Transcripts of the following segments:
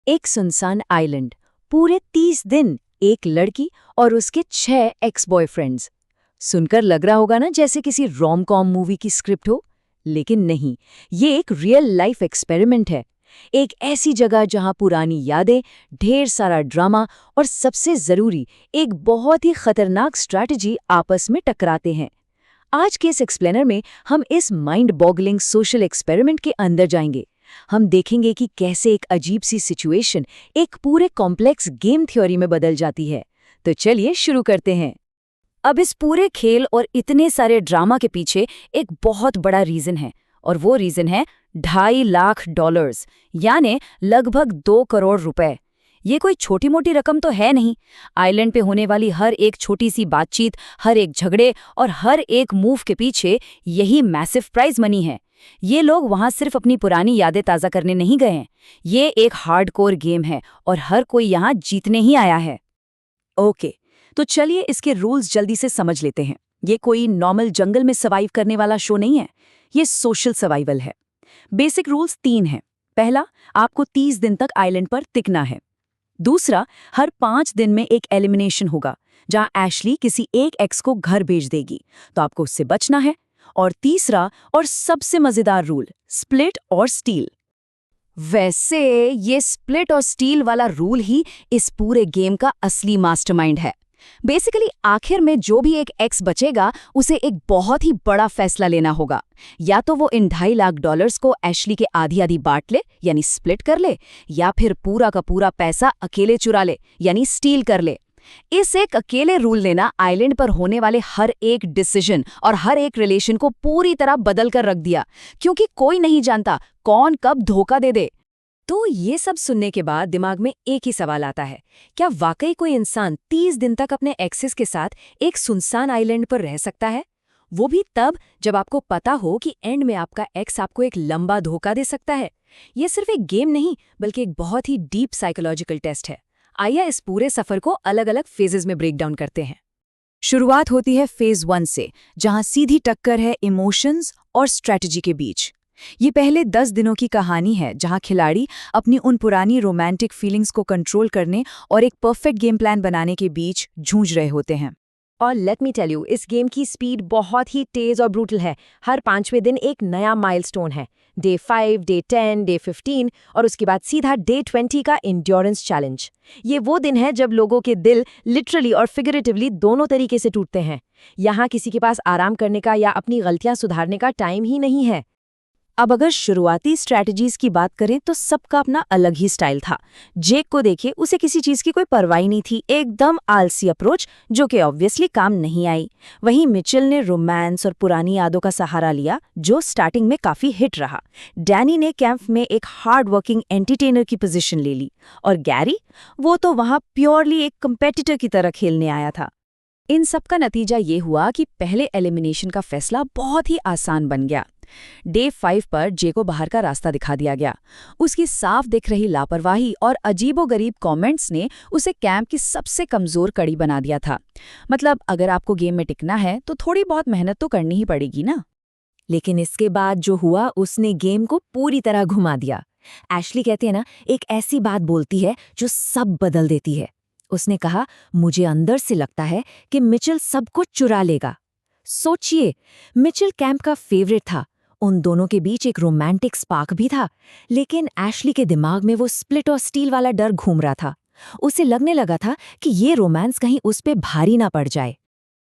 एक सुनसान आइलैंड, पूरे 30 दिन, एक लड़की और उसके 6 एक्स बॉयफ्रेंड्स। सुनकर लग रहा होगा ना जैसे किसी रोम कॉम मूवी की स्क्रिप्ट हो, लेकिन नहीं, ये एक रियल लाइफ एक्सपेरिमेंट है। एक ऐसी जगह जहां पुरानी यादें, ढेर सारा ड्रामा और सबसे जरूरी एक बहुत ही खतरनाक स्ट्रैटेजी आपस में टकराते हैं। आज के इस एक्सप्लेनर में हम इस माइंड बॉगलिंग सोशल एक्सपेरिमेंट के अंदर जाएंगे। हम देखेंगे कि कैसे एक अजीब सी सिचुएशन एक पूरे कॉम्प्लेक्स गेम थ्योरी में बदल जाती है। तो चलिए शुरू करते हैं। अब इस पूरे खेल और इतने सारे ड्रामा के पीछे एक बहुत बड़ा रीजन है, और वो रीजन है $2.5 लाख, यानी लगभग 2 करोड़ रुपए। ये कोई छोटी मोटी रकम तो है नहीं। आइलैंड पे होने वाली हर एक छोटी सी बातचीत, हर एक झगड़े और हर एक मूव के पीछे यही मैसिव प्राइज मनी है। ये लोग वहां सिर्फ अपनी पुरानी यादें ताज़ा करने नहीं गए हैं। ये एक हार्डकोर गेम है और हर कोई यहाँ जीतने ही आया है। ओके, तो चलिए इसके रूल्स जल्दी से समझ लेते हैं। ये कोई नॉर्मल जंगल में सर्वाइव करने वाला शो नहीं है, ये सोशल सर्वाइवल है। बेसिक रूल्स 3 हैं। पहला, आपको 30 दिन तक आइलैंड पर टिकना है। दूसरा, हर 5 दिन में एक एलिमिनेशन होगा, जहां एशली किसी एक एक्स को घर भेज देगी, तो आपको उससे बचना है। और तीसरा और सबसे मजेदार रूल, स्प्लिट और स्टील। वैसे ये स्प्लिट और स्टील वाला रूल ही इस पूरे गेम का असली मास्टरमाइंड है। बेसिकली आखिर में जो भी एक एक्स बचेगा उसे एक बहुत ही बड़ा फैसला लेना होगा। या तो वो इन $2.5 लाख को एशली के आधी आधी बांट ले, यानी स्प्लिट कर ले, या फिर पूरा का पूरा पैसा अकेले चुरा ले, यानी स्टील कर ले। इस एक अकेले रूल ने ना आइलैंड पर होने वाले हर एक डिसीजन और हर एक रिलेशन को पूरी तरह बदल कर रख दिया, क्योंकि कोई नहीं जानता कौन कब धोखा दे दे। तो ये सब सुनने के बाद दिमाग में एक ही सवाल आता है, क्या वाकई कोई इंसान 30 दिन तक अपने एक्सेस के साथ एक सुनसान आइलैंड पर रह सकता है? वो भी तब जब आपको पता हो कि एंड में आपका एक्स आपको एक लंबा धोखा दे सकता है। ये सिर्फ एक गेम नहीं, बल्कि एक बहुत ही डीप साइकोलॉजिकल टेस्ट है। आइए इस पूरे सफर को अलग अलग फेजेस में ब्रेक डाउन करते हैं। शुरुआत होती है फेज 1 से, जहां सीधी टक्कर है इमोशंस और स्ट्रेटजी के बीच। ये पहले 10 दिनों की कहानी है, जहां खिलाड़ी अपनी उन पुरानी रोमांटिक फीलिंग्स को कंट्रोल करने और एक परफेक्ट गेम प्लान बनाने के बीच जूझ रहे होते हैं। और लेट मी टेल यू, इस गेम की स्पीड बहुत ही तेज और ब्रूटल है। हर 5वें दिन एक नया माइलस्टोन है। डे 5, डे 10, डे 15 और उसके बाद सीधा डे 20 का इंड्योरेंस चैलेंज। ये वो दिन है जब लोगों के दिल लिटरली और फिगरेटिवली दोनों तरीके से टूटते हैं। यहाँ किसी के पास आराम करने का या अपनी गलतियां सुधारने का टाइम ही नहीं है। अब अगर शुरुआती स्ट्रैटेजीज की बात करें तो सबका अपना अलग ही स्टाइल था। जेक को देखिए, उसे किसी चीज की कोई परवाह नहीं थी, एकदम आलसी अप्रोच जो कि ऑब्वियसली काम नहीं आई। वहीं मिचेल ने रोमांस और पुरानी यादों का सहारा लिया, जो स्टार्टिंग में काफी हिट रहा। डैनी ने कैंप में एक हार्ड वर्किंग एंटरटेनर की पोजीशन ले ली, और गैरी, वो तो वहां प्योरली एक कंपेटिटर की तरह खेलने आया था। इन सब का नतीजा ये हुआ कि पहले एलिमिनेशन का फैसला बहुत ही आसान बन गया। डे 5 पर जे को बाहर का रास्ता दिखा दिया गया। उसकी साफ दिख रही लापरवाही और अजीबोगरीब कमेंट्स ने उसे कैंप की सबसे कमजोर कड़ी बना दिया था। मतलब अगर आपको गेम में टिकना है तो थोड़ी बहुत मेहनत तो करनी ही पड़ेगी ना। लेकिन इसके बाद जो हुआ, उसने गेम को पूरी तरह घुमा दिया। एशली कहते हैं ना, एक ऐसी बात बोलती है जो सब बदल देती है। उसने कहा, मुझे अंदर से लगता है कि मिचेल सब कुछ चुरा लेगा। सोचिए, मिचेल कैंप का फेवरेट था, उन दोनों के बीच एक रोमांटिक स्पार्क भी था, लेकिन एशली के दिमाग में वो स्प्लिट और स्टील वाला डर घूम रहा था। उसे लगने लगा था कि ये रोमांस कहीं उस पे भारी ना पड़ जाए।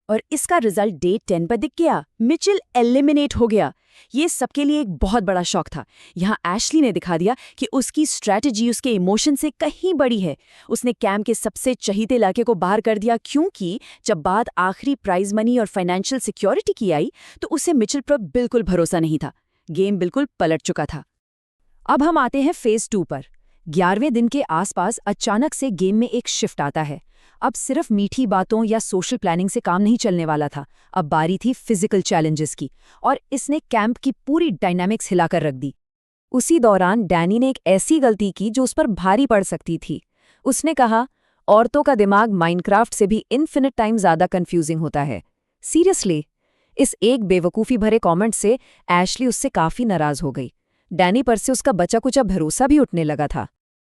और इसका रिजल्ट डे 10 पर दिख गया। मिचेल एलिमिनेट हो गया। ये सबके लिए एक बहुत बड़ा शॉक था। यहाँ एशली ने दिखा दिया कि उसकी स्ट्रैटेजी उसके इमोशन से कहीं बड़ी है। उसने कैंप के सबसे चहीते इलाके को बाहर कर दिया, क्योंकि जब बात आखिरी प्राइज मनी और फाइनेंशियल सिक्योरिटी की आई तो उसे मिचेल पर बिल्कुल भरोसा नहीं था। गेम बिल्कुल पलट चुका था। अब हम आते हैं फेज 2 पर। 11वें दिन के आसपास अचानक से गेम में एक शिफ्ट आता है। अब सिर्फ मीठी बातों या सोशल प्लानिंग से काम नहीं चलने वाला था। अब बारी थी फिजिकल चैलेंजेस की, और इसने कैंप की पूरी डायनामिक्स हिलाकर रख दी। उसी दौरान डैनी ने एक ऐसी गलती की जो उस पर भारी पड़ सकती थी। उसने कहा, औरतों का दिमाग माइनक्राफ्ट से भी इन्फिनिट टाइम ज्यादा कंफ्यूजिंग होता है। सीरियसली। इस एक बेवकूफ़ी भरे कमेंट से एशली उससे काफी नाराज हो गई। डैनी पर से उसका बचा कुचा भरोसा भी उठने लगा था।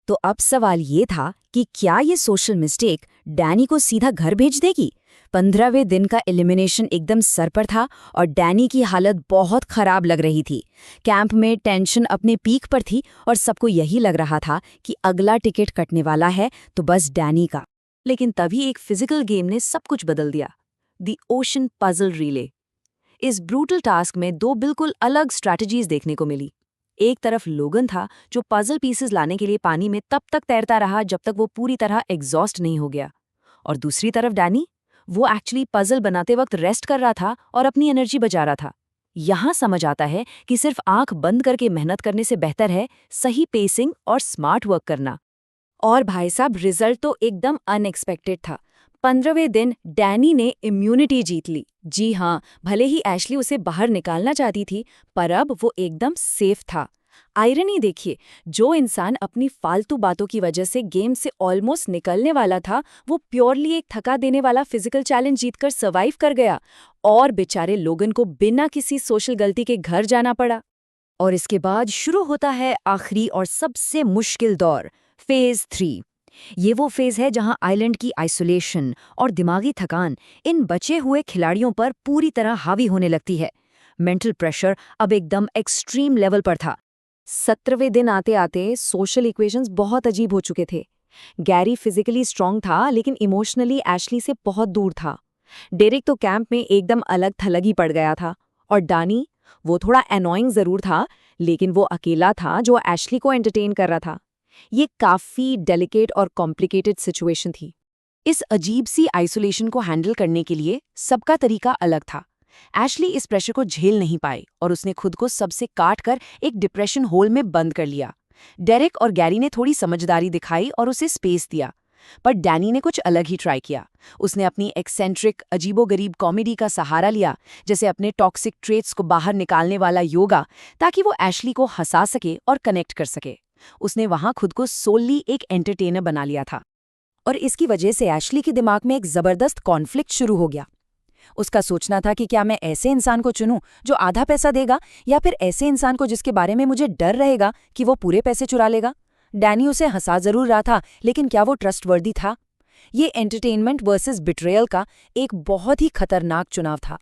तो अब सवाल ये था कि क्या ये सोशल मिस्टेक डैनी को सीधा घर भेज देगी? 15वें दिन का एलिमिनेशन एकदम सर पर था और डैनी की हालत बहुत खराब लग रही थी। कैंप में टेंशन अपने पीक पर थी और सबको यही लग रहा था कि अगला टिकट कटने वाला है तो बस डैनी का। लेकिन तभी एक फिजिकल गेम ने सब कुछ बदल दिया। The ocean puzzle relay. इस ब्रूटल टास्क में दो बिल्कुल अलग स्ट्रैटेजीज देखने को मिली। एक तरफ लोगन था जो पजल पीसेस लाने के लिए पानी में तब तक तैरता रहा जब तक वो पूरी तरह एग्जॉस्ट नहीं हो गया, और दूसरी तरफ डैनी, वो एक्चुअली पजल बनाते वक्त रेस्ट कर रहा था और अपनी एनर्जी बचा रहा था। यहां समझ आता है कि सिर्फ आंख बंद करके मेहनत करने से बेहतर है सही पेसिंग और स्मार्ट वर्क करना। और भाई साहब, रिजल्ट तो एकदम अनएक्सपेक्टेड था। 15वें दिन डैनी ने इम्यूनिटी जीत ली। जी हाँ, भले ही एशली उसे बाहर निकालना चाहती थी, पर अब वो एकदम सेफ था। आयरनी देखिए, जो इंसान अपनी फालतू बातों की वजह से गेम से ऑलमोस्ट निकलने वाला था, वो प्योरली एक थका देने वाला फिजिकल चैलेंज जीतकर सर्वाइव कर गया, और बेचारे लोगन को बिना किसी सोशल गलती के घर जाना पड़ा। और इसके बाद शुरू होता है आखिरी और सबसे मुश्किल दौर, फेज 3। ये वो फेज है जहां आइलैंड की आइसोलेशन और दिमागी थकान इन बचे हुए खिलाड़ियों पर पूरी तरह हावी होने लगती है। मेंटल प्रेशर अब एकदम एक्सट्रीम लेवल पर था। 17वें दिन आते आते सोशल इक्वेशंस बहुत अजीब हो चुके थे। गैरी फिजिकली स्ट्रांग था लेकिन इमोशनली एशली से बहुत दूर था। डेरिक तो कैंप में एकदम अलग थलग ही पड़ गया था। और डानी, वो थोड़ा एनोइंग जरूर था, लेकिन वो अकेला था जो एशली को एंटरटेन कर रहा था। ये काफी डेलिकेट और कॉम्प्लिकेटेड सिचुएशन थी। इस अजीब सी आइसोलेशन को हैंडल करने के लिए सबका तरीका अलग था। एशली इस प्रेशर को झेल नहीं पाई और उसने खुद को सबसे काट कर एक डिप्रेशन होल में बंद कर लिया। डेरिक और गैरी ने थोड़ी समझदारी दिखाई और उसे स्पेस दिया, पर डैनी ने कुछ अलग ही ट्राई किया। उसने अपनी एक्सेंट्रिक अजीबोगरीब कॉमेडी का सहारा लिया, जैसे अपने टॉक्सिक ट्रेट्स को बाहर निकालने वाला योगा, ताकि वो एशली को हंसा सके और कनेक्ट कर सके। उसने वहां खुद को सोली एक एंटरटेनर बना लिया था, और इसकी वजह से एशली के दिमाग में एक जबरदस्त कॉन्फ्लिक्ट शुरू हो गया। उसका सोचना था कि क्या मैं ऐसे इंसान को चुनूं जो आधा पैसा देगा, या फिर ऐसे इंसान को जिसके बारे में मुझे डर रहेगा कि वो पूरे पैसे चुरा लेगा। डैनी उसे हंसा जरूर रहा था, लेकिन क्या वो ट्रस्टवर्दी था? ये एंटरटेनमेंट वर्सेस बिट्रेयल का एक बहुत ही खतरनाक चुनाव था।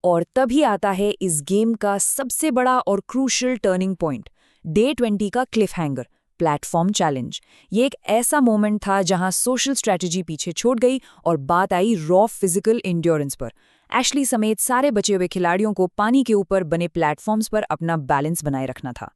और तभी आता है इस गेम का सबसे बड़ा और क्रूशियल टर्निंग पॉइंट, डे 20 का क्लिफ हैंगर, प्लेटफॉर्म चैलेंज। ये एक ऐसा मोमेंट था जहां सोशल स्ट्रैटेजी पीछे छोड़ गई और बात आई रॉ फिजिकल इंड्योरेंस पर। एशली समेत सारे बचे हुए खिलाड़ियों को पानी के ऊपर बने प्लेटफॉर्म्स पर अपना बैलेंस बनाए रखना था।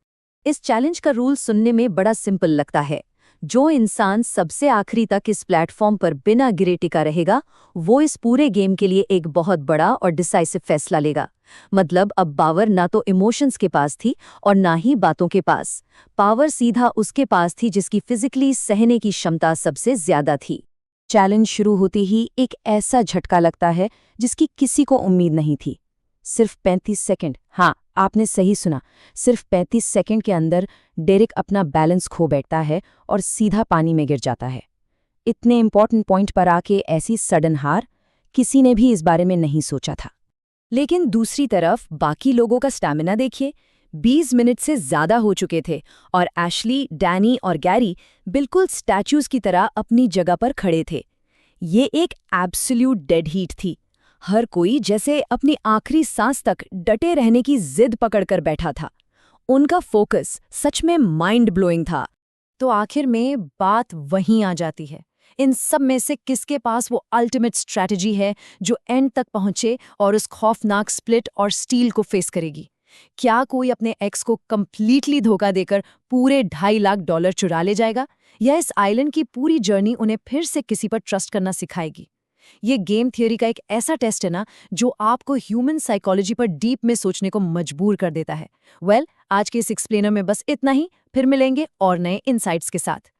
इस चैलेंज का रूल सुनने में बड़ा सिंपल लगता है। जो इंसान सबसे आखिरी तक इस प्लेटफॉर्म पर बिना गिरे टिका रहेगा, वो इस पूरे गेम के लिए एक बहुत बड़ा और डिसाइसिव फैसला लेगा। मतलब अब पावर ना तो इमोशंस के पास थी और ना ही बातों के पास। पावर सीधा उसके पास थी जिसकी फिजिकली सहने की क्षमता सबसे ज्यादा थी। चैलेंज शुरू होते ही एक ऐसा झटका लगता है जिसकी किसी को उम्मीद नहीं थी। सिर्फ 35 सेकंड, हाँ आपने सही सुना, सिर्फ 35 सेकंड के अंदर डेरिक अपना बैलेंस खो बैठता है और सीधा पानी में गिर जाता है। इतने इंपॉर्टेंट पॉइंट पर आके ऐसी सडन हार, किसी ने भी इस बारे में नहीं सोचा था। लेकिन दूसरी तरफ बाकी लोगों का स्टैमिना देखिए। 20 मिनट से ज्यादा हो चुके थे और एशली, डैनी और गैरी बिल्कुल स्टैच्यूज की तरह अपनी जगह पर खड़े थे। ये एक एब्सोल्यूट डेड हीट थी। हर कोई जैसे अपनी आखिरी सांस तक डटे रहने की जिद पकड़कर बैठा था। उनका फोकस सच में माइंड ब्लोइंग था। तो आखिर में बात वहीं आ जाती है, इन सब में से किसके पास वो अल्टीमेट स्ट्रैटेजी है जो एंड तक पहुंचे और उस खौफनाक स्प्लिट और स्टील को फेस करेगी? क्या कोई अपने एक्स को कंप्लीटली धोखा देकर पूरे $2.5 लाख चुरा ले जाएगा, या इस आइलैंड की पूरी जर्नी उन्हें फिर से किसी पर ट्रस्ट करना सिखाएगी? ये गेम थियोरी का एक ऐसा टेस्ट है ना, जो आपको ह्यूमन साइकोलॉजी पर डीप में सोचने को मजबूर कर देता है। वेल, आज के इस एक्सप्लेनर में बस इतना ही। फिर मिलेंगे और नए इनसाइट्स के साथ।